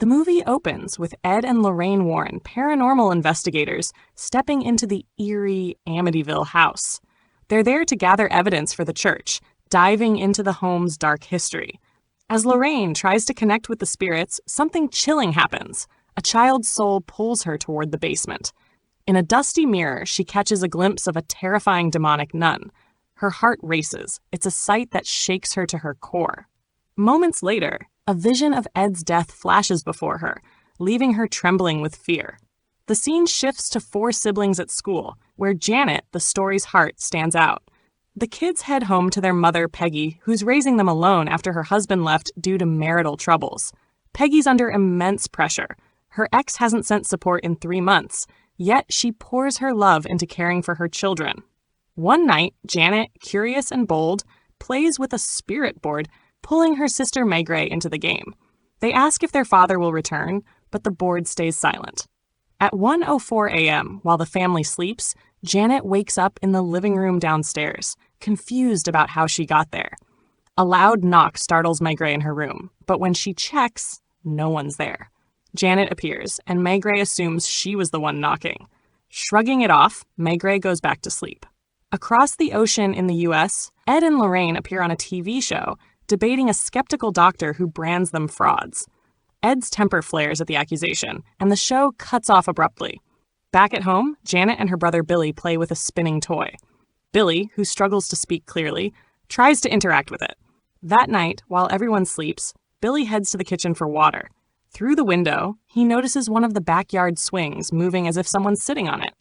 The movie opens with Ed and Lorraine Warren, paranormal investigators, stepping into the eerie Amityville house. They're there to gather evidence for the church, diving into the home's dark history. As Lorraine tries to connect with the spirits, something chilling happens. A child's soul pulls her toward the basement. In a dusty mirror, she catches a glimpse of a terrifying demonic nun. Her heart races. It's a sight that shakes her to her core. Moments later, a vision of Ed's death flashes before her, leaving her trembling with fear. The scene shifts to 4 siblings at school, where Janet, the story's heart, stands out. The kids head home to their mother, Peggy, who's raising them alone after her husband left due to marital troubles. Peggy's under immense pressure. Her ex hasn't sent support in 3 months, yet she pours her love into caring for her children. One night, Janet, curious and bold, plays with a spirit board, pulling her sister Maigret into the game. They ask if their father will return, but the board stays silent. At 1:04 a.m., while the family sleeps, Janet wakes up in the living room downstairs, confused about how she got there. A loud knock startles Maigret in her room, but when she checks, no one's there. Janet appears, and Maigret assumes she was the one knocking. Shrugging it off, Maigret goes back to sleep. Across the ocean in the U.S., Ed and Lorraine appear on a TV show, debating a skeptical doctor who brands them frauds. Ed's temper flares at the accusation, and the show cuts off abruptly. Back at home, Janet and her brother Billy play with a spinning toy. Billy, who struggles to speak clearly, tries to interact with it. That night, while everyone sleeps, Billy heads to the kitchen for water. Through the window, he notices one of the backyard swings moving as if someone's sitting on it.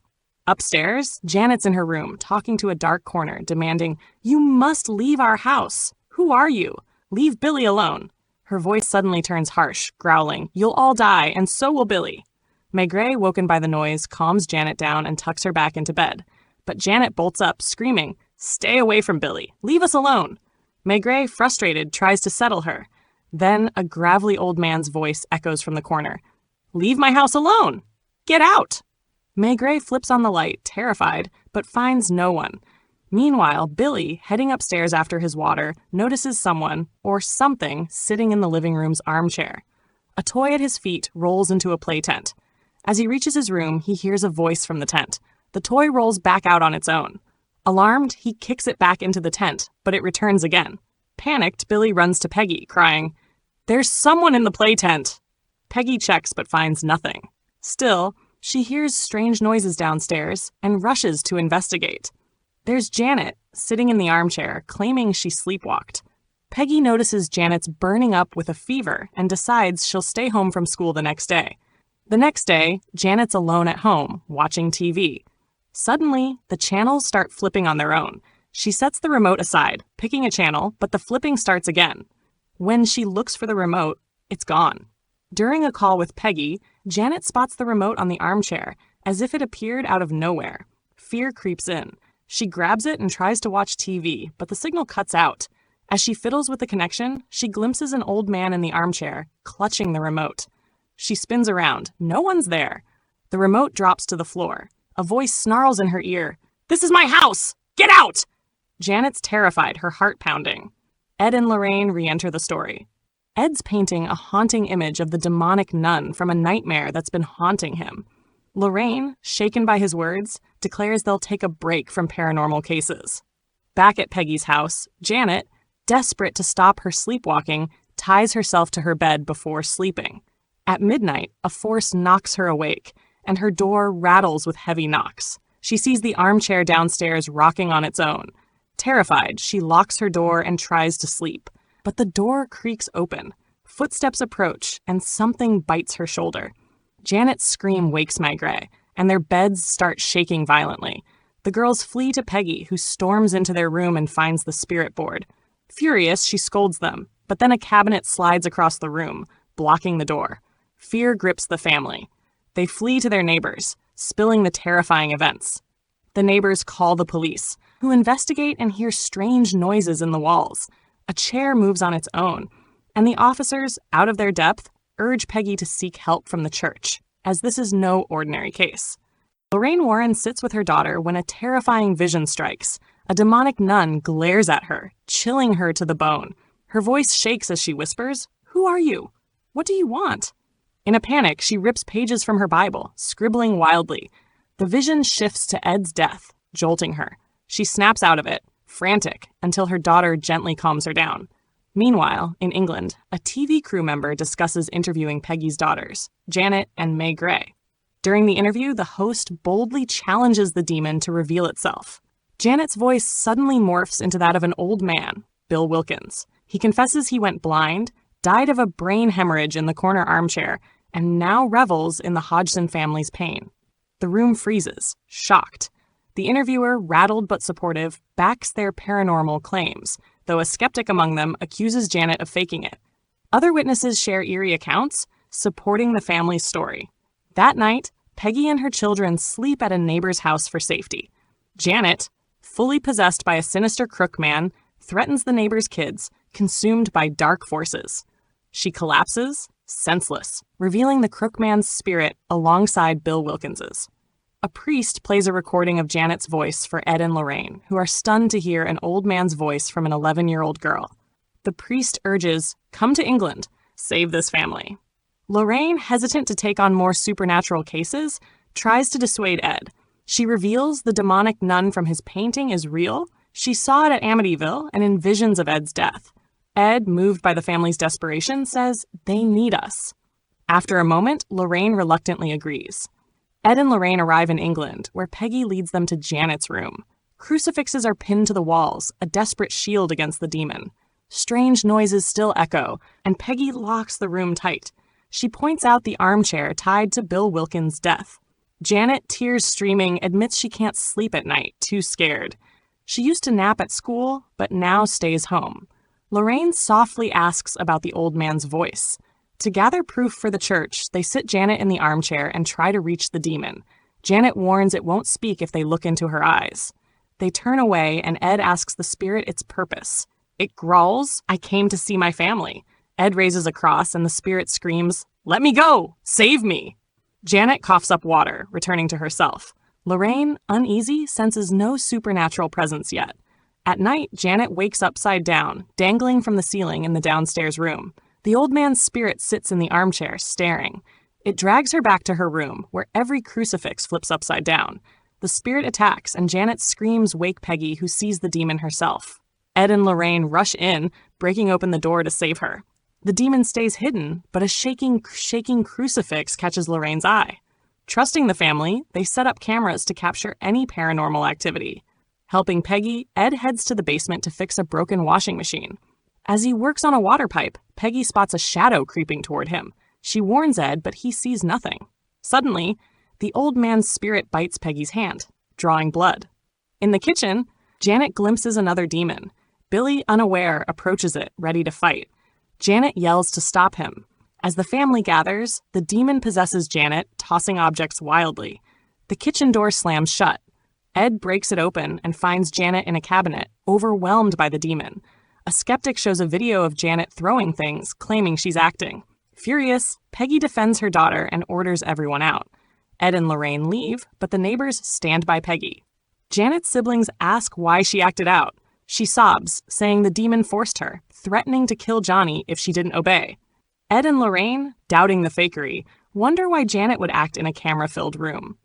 Upstairs, Janet's in her room, talking to a dark corner, demanding, "You must leave our house! Who are you? Leave Billy alone." Her voice suddenly turns harsh, growling, "You'll all die, and so will Billy." Maigret, woken by the noise, calms Janet down and tucks her back into bed. But Janet bolts up, screaming, "Stay away from Billy! Leave us alone!" Maigret, frustrated, tries to settle her. Then a gravelly old man's voice echoes from the corner. "Leave my house alone! Get out!" Maigret flips on the light, terrified, but finds no one. Meanwhile, Billy, heading upstairs after his water, notices someone, or something, sitting in the living room's armchair. A toy at his feet rolls into a play tent. As he reaches his room, he hears a voice from the tent. The toy rolls back out on its own. Alarmed, he kicks it back into the tent, but it returns again. Panicked, Billy runs to Peggy, crying, "There's someone in the play tent!" Peggy checks but finds nothing. Still, she hears strange noises downstairs and rushes to investigate. There's Janet, sitting in the armchair, claiming she sleepwalked. Peggy notices Janet's burning up with a fever and decides she'll stay home from school the next day. The next day, Janet's alone at home, watching TV. Suddenly, the channels start flipping on their own. She sets the remote aside, picking a channel, but the flipping starts again. When she looks for the remote, it's gone. During a call with Peggy, Janet spots the remote on the armchair, as if it appeared out of nowhere. Fear creeps in. She grabs it and tries to watch TV, but the signal cuts out. As she fiddles with the connection, she glimpses an old man in the armchair, clutching the remote. She spins around. No one's there. The remote drops to the floor. A voice snarls in her ear. "This is my house! Get out!" Janet's terrified, her heart pounding. Ed and Lorraine re-enter the story. Ed's painting a haunting image of the demonic nun from a nightmare that's been haunting him. Lorraine, shaken by his words, declares they'll take a break from paranormal cases. Back at Peggy's house, Janet, desperate to stop her sleepwalking, ties herself to her bed before sleeping. At midnight, a force knocks her awake, and her door rattles with heavy knocks. She sees the armchair downstairs rocking on its own. Terrified, she locks her door and tries to sleep. But the door creaks open. Footsteps approach, and something bites her shoulder. Janet's scream wakes Maigret, and their beds start shaking violently. The girls flee to Peggy, who storms into their room and finds the spirit board. Furious, she scolds them, but then a cabinet slides across the room, blocking the door. Fear grips the family. They flee to their neighbors, spilling the terrifying events. The neighbors call the police, who investigate and hear strange noises in the walls. A chair moves on its own, and the officers, out of their depth, urge Peggy to seek help from the church, as this is no ordinary case. Lorraine Warren sits with her daughter when a terrifying vision strikes. A demonic nun glares at her, chilling her to the bone. Her voice shakes as she whispers, "Who are you? What do you want?" In a panic, she rips pages from her Bible, scribbling wildly. The vision shifts to Ed's death, jolting her. She snaps out of it, frantic, until her daughter gently calms her down. Meanwhile, in England, a TV crew member discusses interviewing Peggy's daughters, Janet and May Gray. During the interview, the host boldly challenges the demon to reveal itself. Janet's voice suddenly morphs into that of an old man, Bill Wilkins. He confesses he went blind, died of a brain hemorrhage in the corner armchair, and now revels in the Hodgson family's pain. The room freezes, shocked. The interviewer, rattled but supportive, backs their paranormal claims, though a skeptic among them accuses Janet of faking it. Other witnesses share eerie accounts, supporting the family's story. That night, Peggy and her children sleep at a neighbor's house for safety. Janet, fully possessed by a sinister crook man, threatens the neighbor's kids, consumed by dark forces. She collapses, senseless, revealing the crook man's spirit alongside Bill Wilkins's. A priest plays a recording of Janet's voice for Ed and Lorraine, who are stunned to hear an old man's voice from an 11-year-old girl. The priest urges, "Come to England, save this family." Lorraine, hesitant to take on more supernatural cases, tries to dissuade Ed. She reveals the demonic nun from his painting is real. She saw it at Amityville and in visions of Ed's death. Ed, moved by the family's desperation, says they need us. After a moment, Lorraine reluctantly agrees. Ed and Lorraine arrive in England, where Peggy leads them to Janet's room. Crucifixes are pinned to the walls, a desperate shield against the demon. Strange noises still echo, and Peggy locks the room tight. She points out the armchair tied to Bill Wilkins' death. Janet, tears streaming, admits she can't sleep at night, too scared. She used to nap at school, but now stays home. Lorraine softly asks about the old man's voice. To gather proof for the church, they sit Janet in the armchair and try to reach the demon. Janet warns it won't speak if they look into her eyes. They turn away, and Ed asks the spirit its purpose. It growls, "I came to see my family." Ed raises a cross, and the spirit screams, "Let me go! Save me!" Janet coughs up water, returning to herself. Lorraine, uneasy, senses no supernatural presence yet. At night, Janet wakes upside down, dangling from the ceiling in the downstairs room. The old man's spirit sits in the armchair, staring. It drags her back to her room, where every crucifix flips upside down. The spirit attacks, and Janet screams wake Peggy, who sees the demon herself. Ed and Lorraine rush in, breaking open the door to save her. The demon stays hidden, but a shaking crucifix catches Lorraine's eye. Trusting the family, they set up cameras to capture any paranormal activity. Helping Peggy, Ed heads to the basement to fix a broken washing machine. As he works on a water pipe, Peggy spots a shadow creeping toward him. She warns Ed, but he sees nothing. Suddenly, the old man's spirit bites Peggy's hand, drawing blood. In the kitchen, Janet glimpses another demon. Billy, unaware, approaches it, ready to fight. Janet yells to stop him. As the family gathers, the demon possesses Janet, tossing objects wildly. The kitchen door slams shut. Ed breaks it open and finds Janet in a cabinet, overwhelmed by the demon. A skeptic shows a video of Janet throwing things, claiming she's acting. Furious, Peggy defends her daughter and orders everyone out. Ed and Lorraine leave, but the neighbors stand by Peggy. Janet's siblings ask why she acted out. She sobs, saying the demon forced her, threatening to kill Johnny if she didn't obey. Ed and Lorraine, doubting the fakery, wonder why Janet would act in a camera-filled room.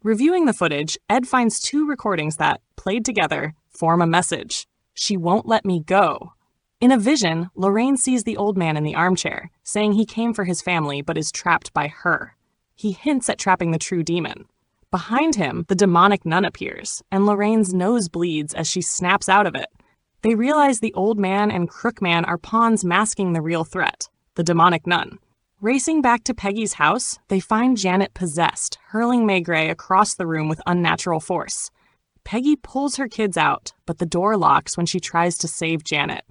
Reviewing the footage, Ed finds 2 recordings that, played together, form a message. She won't let me go. In a vision, Lorraine sees the old man in the armchair, saying he came for his family but is trapped by her. He hints at trapping the true demon. Behind him, the demonic nun appears, and Lorraine's nose bleeds as she snaps out of it. They realize the old man and crook man are pawns masking the real threat, the demonic nun. Racing back to Peggy's house, they find Janet possessed, hurling May Gray across the room with unnatural force. Peggy pulls her kids out, but the door locks when she tries to save Janet.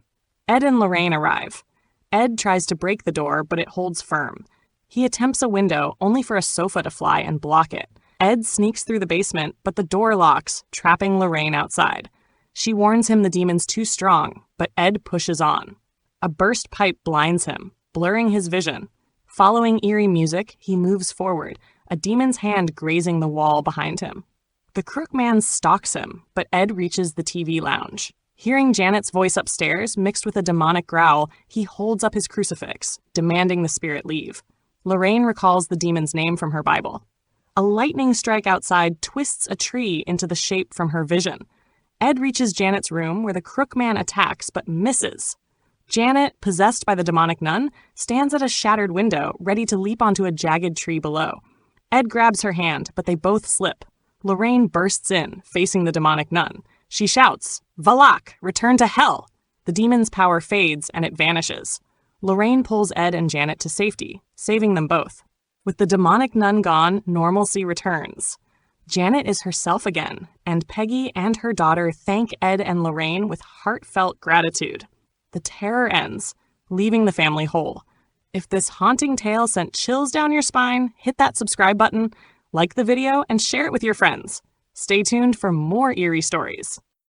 Ed and Lorraine arrive. Ed tries to break the door, but it holds firm. He attempts a window, only for a sofa to fly and block it. Ed sneaks through the basement, but the door locks, trapping Lorraine outside. She warns him the demon's too strong, but Ed pushes on. A burst pipe blinds him, blurring his vision. Following eerie music, he moves forward, a demon's hand grazing the wall behind him. The crook man stalks him, but Ed reaches the TV lounge. Hearing Janet's voice upstairs, mixed with a demonic growl, he holds up his crucifix, demanding the spirit leave. Lorraine recalls the demon's name from her Bible. A lightning strike outside twists a tree into the shape from her vision. Ed reaches Janet's room where the crook man attacks but misses. Janet, possessed by the demonic nun, stands at a shattered window, ready to leap onto a jagged tree below. Ed grabs her hand, but they both slip. Lorraine bursts in, facing the demonic nun. She shouts, "Valak, return to hell!" The demon's power fades and it vanishes. Lorraine pulls Ed and Janet to safety, saving them both. With the demonic nun gone, normalcy returns. Janet is herself again, and Peggy and her daughter thank Ed and Lorraine with heartfelt gratitude. The terror ends, leaving the family whole. If this haunting tale sent chills down your spine, hit that subscribe button, like the video, and share it with your friends. Stay tuned for more eerie stories.